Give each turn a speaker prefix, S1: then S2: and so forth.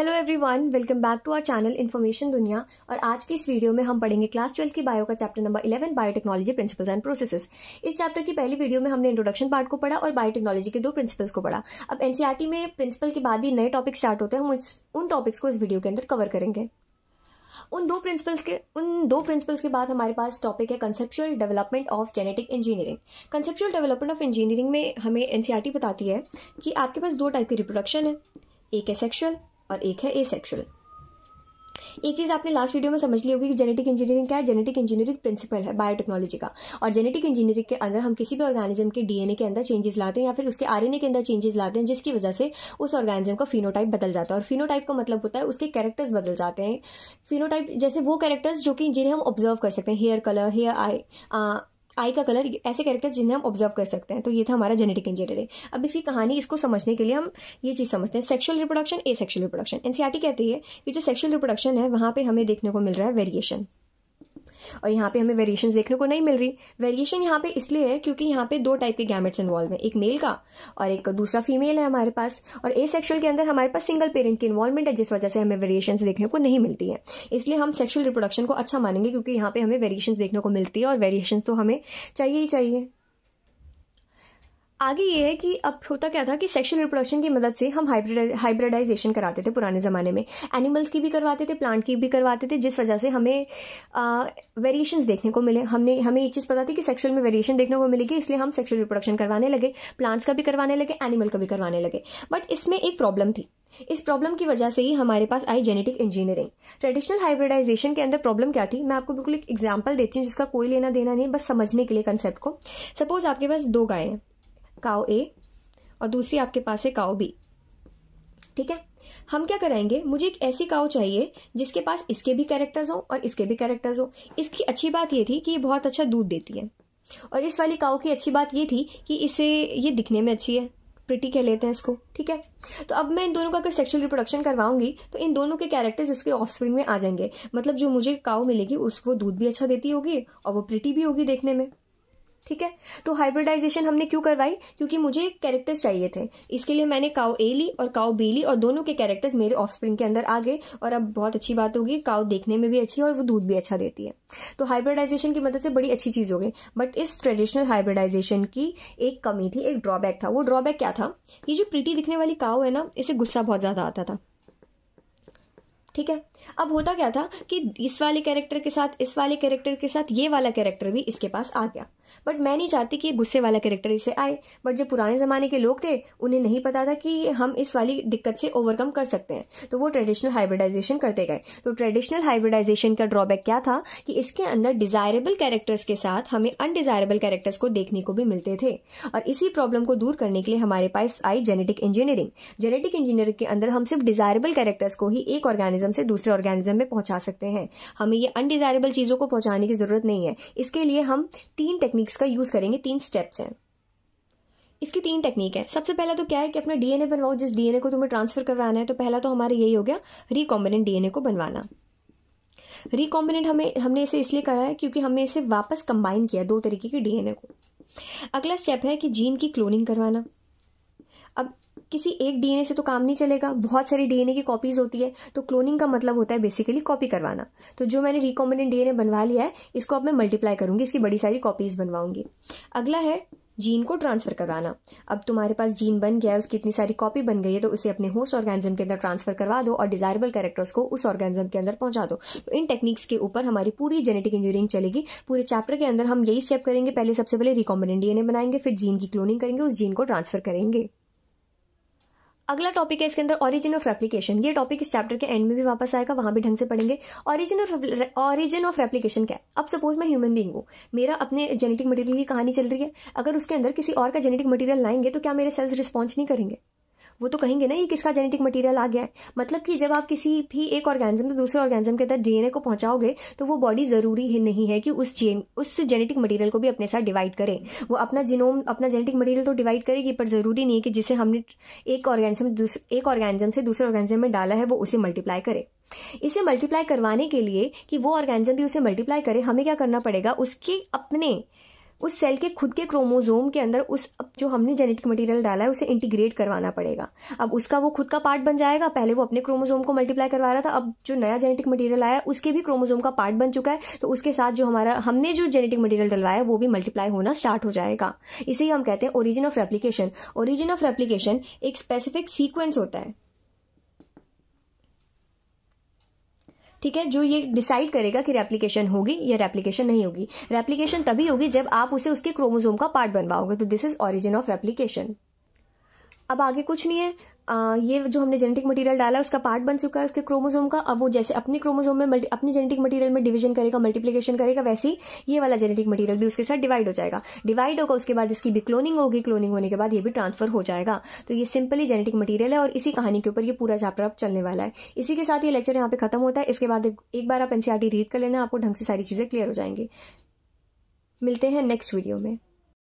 S1: Hello everyone, welcome back to our channel information Duniya. और आज की इस वीडियो में हम पढ़ेंगे क्लास 12 की बायो का chapter number 11 biotechnology principles and processes. इस चैप्टर की पहली वीडियो में हमने इंट्रोडक्शन पार्ट को पढ़ा और बायोटेक्नोलॉजी के 2 प्रिंसिपल्स को पढ़ा। अब एनसीईआरटी में प्रिंसिपल के बाद ही नए टॉपिक स्टार्ट होते हैं, हम उन टॉपिक्स को इस वीडियो के अंदर कवर करेंगे। उन दो प्रिंसिपल्स के बाद हमारे पास टॉपिक है conceptual development of genetic engineering. Conceptual development of engineering में हमें एनसीईआरटी बताती है कि आपके पास 2 टाइप की रिप्रोडक्शन है, एक है सेक्सुअल और एक है एसेक्सुअल। एक चीज आपने लास्ट वीडियो में समझ ली होगी कि जेनेटिक इंजीनियरिंग क्या है। जेनेटिक इंजीनियरिंग प्रिंसिपल है बायोटेक्नोलॉजी का, और जेनेटिक इंजीनियरिंग के अंदर हम किसी भी ऑर्गेनिज्म के डीएनए के अंदर चेंजेस लाते हैं या फिर उसके आरएनए के अंदर चेंजेस लाते हैं, जिसकी वजह से उस ऑर्गेनिज्म का फिनोटाइप बदल जाता है। और फिनोटाइप का मतलब होता है उसके कैरेक्टर्स बदल जाते हैं। फिनोटाइप जैसे वो कैरेक्टर्स जो कि जिन्हें हम ऑब्जर्व कर सकते हैं, हेयर कलर, हेयर आई का कलर, ऐसे कैरेक्टर्स जिन्हें हम ऑब्जर्व कर सकते हैं। तो ये था हमारा जेनेटिक इंजीनियरिंग। अब इसकी कहानी, इसको समझने के लिए हम ये चीज समझते हैं, sexual reproduction, asexual reproduction. NCERT कहती है कि जो सेक्सुअल रिप्रोडक्शन है वहां पे हमें देखने को मिल रहा है वेरिएशन, और यहाँ पे हमें वेरिएशन देखने को नहीं मिल रही। वेरिएशन यहाँ पे इसलिए है क्योंकि यहाँ पे 2 टाइप के गैमेट्स इन्वॉल्व है, एक मेल का और एक दूसरा फीमेल है हमारे पास। और एसेक्सुअल के अंदर हमारे पास सिंगल पेरेंट की इन्वॉल्वमेंट है, जिस वजह से हमें वेरिएशन देखने को नहीं मिलती है। इसलिए हम सेक्सुअल रिप्रोडक्शन को अच्छा मानेंगे क्योंकि यहाँ पे हमें वेरिएशन देखने को मिलती है, और वेरिएशन तो हमें चाहिए ही चाहिए। आगे ये है कि अब होता क्या था कि सेक्सुअल रिप्रोडक्शन की मदद से हम हाइब्रिडाइजेशन कराते थे पुराने ज़माने में। एनिमल्स की भी करवाते थे, प्लांट की भी करवाते थे, जिस वजह से हमें वेरिएशंस देखने को मिले। हमें ये चीज़ पता थी कि सेक्सुअल में वेरिएशन देखने को मिलेगी, इसलिए हम सेक्सुअल रिप्रोडक्शन करवाने लगे, प्लांट्स का भी करवाने लगे, एनिमल का भी करवाने लगे। बट इसमें एक प्रॉब्लम थी। इस प्रॉब्लम की वजह से ही हमारे पास आई जेनेटिक इंजीनियरिंग। ट्रेडिशनल हाइब्रिडाइजेशन के अंदर प्रॉब्लम क्या थी, मैं आपको बिल्कुल एक एग्जाम्पल देती हूँ जिसका कोई लेना देना नहीं, बस समझने के लिए कंसेप्ट को। सपोज आपके पास 2 गायें हैं, काउ ए और दूसरी आपके पास है काउ बी। ठीक है, हम क्या कराएंगे, मुझे एक ऐसी काउ चाहिए जिसके पास इसके भी कैरेक्टर्स हो और इसके भी कैरेक्टर्स हो। इसकी अच्छी बात ये थी कि ये बहुत अच्छा दूध देती है, और इस वाली काउ की अच्छी बात ये थी कि ये दिखने में अच्छी है, प्रिटी कह लेते हैं इसको। ठीक है, तो अब मैं इन दोनों का अगर सेक्सुअल रिप्रोडक्शन करवाऊंगी तो इन दोनों के कैरेक्टर्स इसके ऑफस्प्रिंग में आ जाएंगे। मतलब जो मुझे काउ मिलेगी वो दूध भी अच्छा देती होगी और वो प्रिटी भी होगी देखने में। ठीक है, तो हाइब्रिडाइजेशन हमने क्यों करवाई, क्योंकि मुझे कैरेक्टर्स चाहिए थे। इसके लिए मैंने काउ ए ली और काउ बी ली, और दोनों के कैरेक्टर्स मेरे ऑफस्प्रिंग के अंदर आ गए। और अब बहुत अच्छी बात होगी, काउ देखने में भी अच्छी है और वो दूध भी अच्छा देती है। तो हाइब्रिडाइजेशन की मदद से बड़ी अच्छी चीज हो गई। बट इस ट्रेडिशनल हाइब्रिडाइजेशन की एक कमी थी, एक ड्रॉबैक था। वो ड्रॉबैक क्या था, ये जो प्रीटी दिखने वाली काउ है ना, इसे गुस्सा बहुत ज्यादा आता था। ठीक है, अब होता क्या था कि इस वाले कैरेक्टर के साथ इस वाले कैरेक्टर के साथ ये वाला कैरेक्टर भी इसके पास आ गया। बट मैं नहीं चाहती कि ये गुस्से वाला कैरेक्टर इसे आए। बट जो पुराने जमाने के लोग थे उन्हें नहीं पता था कि हम इस वाली दिक्कत से ओवरकम कर सकते हैं, तो वो ट्रेडिशनल हाइब्रिडाइजेशन करते गए। तो ट्रेडिशनल हाइब्रिडाइजेशन का ड्रॉबैक क्या था कि इसके अंदर डिजायरेबल कैरेक्टर्स के साथ हमें अनडिजायरेबल कैरेक्टर्स को देखने को भी मिलते थे। और इसी प्रॉब्लम को दूर करने के लिए हमारे पास आई जेनेटिक इंजीनियरिंग। जेनेटिक इंजीनियरिंग के अंदर हम सिर्फ डिजायरेबल कैरेक्टर्स को ही एक ऑर्गेनिज्म से दूसरे ऑर्गेनिज्म में पहुंचा सकते हैं, हमें ये अनडिजायरेबल चीजों को पहुंचाने की जरूरत नहीं है। इसके लिए हम 3 टेक्निक्स का यूज करेंगे, 3 स्टेप्स हैं। इसकी 3 टेक्निक है। सबसे पहला तो क्या है कि अपना डीएनए बनवाओ, जिस डीएनए को तुम्हें ट्रांसफर करवाना है। तो पहला तो हमारा यही हो गया, रिकॉम्बिनेंट डीएनए को बनवाना। रिकॉम्बिनेंट हमने इसे इसलिए करा है क्योंकि हमने इसे वापस कंबाइन किया 2 तरीके के डीएनए को। अगला स्टेप है कि जीन की क्लोनिंग करवाना। अब किसी एक डीएनए से तो काम नहीं चलेगा, बहुत सारी डीएनए की कॉपीज होती है, तो क्लोनिंग का मतलब होता है बेसिकली कॉपी करवाना। तो जो मैंने रिकॉम्बिनेंट डीएनए बनवा लिया है, इसको अब मैं मल्टीप्लाई करूंगी, इसकी बड़ी सारी कॉपीज बनवाऊंगी। अगला है जीन को ट्रांसफर करवाना। अब तुम्हारे पास जीन बन गया है, उसकी इतनी सारी कॉपी बन गई है, तो उसे अपने होस्ट ऑर्गेनिज्म के अंदर ट्रांसफर करवा दो और डिजायरेबल कैरेक्टर्स को उस ऑर्गेनिज्म के अंदर पहुंचा दो। तो इन टेक्निक्स के ऊपर हमारी पूरी जेनेटिक इंजीनियरिंग चलेगी। पूरे चैप्टर के अंदर हम यही स्टेप करेंगे। पहले सबसे पहले रिकॉम्बिनेंट डीएनए बनाएंगे, फिर जीन की क्लोनिंग करेंगे, उस जीन को ट्रांसफर करेंगे। अगला टॉपिक है इसके अंदर ऑरिजिन ऑफ रेप्लिकेशन। ये टॉपिक इस चैप्टर के एंड में भी वापस आएगा, वहां भी ढंग से पढ़ेंगे। ऑरिजिन ऑफ रेप्लिकेशन क्या है। अब सपोज मैं ह्यूमन बीइंग हूं, मेरा अपने जेनेटिक मटेरियल की कहानी चल रही है। अगर उसके अंदर किसी और का जेनेटिक मटेरियल लाएंगे तो क्या मेरे सेल्स रिस्पॉन्स नहीं करेंगे? वो तो कहेंगे ना ये किसका जेनेटिक मटेरियल आ गया है। मतलब कि जब आप किसी भी एक ऑर्गेनिज्म से दूसरे ऑर्गेनिज्म के अंदर डीएनए को पहुंचाओगे तो वो बॉडी जरूरी ही नहीं है कि उस जेनेटिक मटेरियल को भी अपने साथ डिवाइड करे। वो अपना जेनेटिक मटेरियल तो डिवाइड करेगी, पर जरूरी नहीं है कि जिसे हमने एक ऑर्गेनिज्म से दूसरे ऑर्गेनिज्म में डाला है वो उसे मल्टीप्लाई करे। इसे मल्टीप्लाई करवाने के लिए कि वो ऑर्गेनिज्म भी उसे मल्टीप्लाई करे, हमें क्या करना पड़ेगा, उसके अपने उस सेल के खुद के क्रोमोजोम के अंदर उस जो हमने जेनेटिक मटेरियल डाला है उसे इंटीग्रेट करवाना पड़ेगा। अब उसका वो खुद का पार्ट बन जाएगा। पहले वो अपने क्रोमोजोम को मल्टीप्लाई करवा रहा था, अब जो नया जेनेटिक मटेरियल आया उसके भी क्रोमोजोम का पार्ट बन चुका है, तो उसके साथ जो हमने जो जेनेटिक मटेरियल डलवाया वो भी मल्टीप्लाई होना स्टार्ट हो जाएगा। इसे हम कहते हैं origin of replication. Origin of replication एक स्पेसिफिक सीक्वेंस होता है, ठीक है, जो ये डिसाइड करेगा कि रेप्लिकेशन होगी या रेप्लिकेशन नहीं होगी। रेप्लिकेशन तभी होगी जब आप उसे उसके क्रोमोजोम का पार्ट बनवाओगे, तो this is origin of replication. अब आगे कुछ नहीं है, ये जो हमने जेनेटिक मटेरियल डाला है उसका पार्ट बन चुका है उसके क्रोमोजोम का। अब वो जैसे अपने क्रोमोजोम में अपने जेनेटिक मटेरियल में डिवीजन करेगा, मल्टीप्लिकेशन करेगा, वैसे ही ये वाला जेनेटिक मटेरियल भी उसके साथ डिवाइड हो जाएगा। डिवाइड होगा, उसके बाद इसकी भी क्लोनिंग होगी, क्लोनिंग होने के बाद ये भी ट्रांसफर हो जाएगा। तो ये सिंपली जेनेटिक मटेरियल है और इसी कहानी के ऊपर ये पूरा चैप्टर अब चलने वाला है। इसी के साथ ये लेक्चर यहाँ पे खत्म होता है। इसके बाद एक बार आप एनसीईआरटी रीड कर लेना, आपको ढंग से सारी चीजें क्लियर हो जाएंगी। मिलते हैं नेक्स्ट वीडियो में।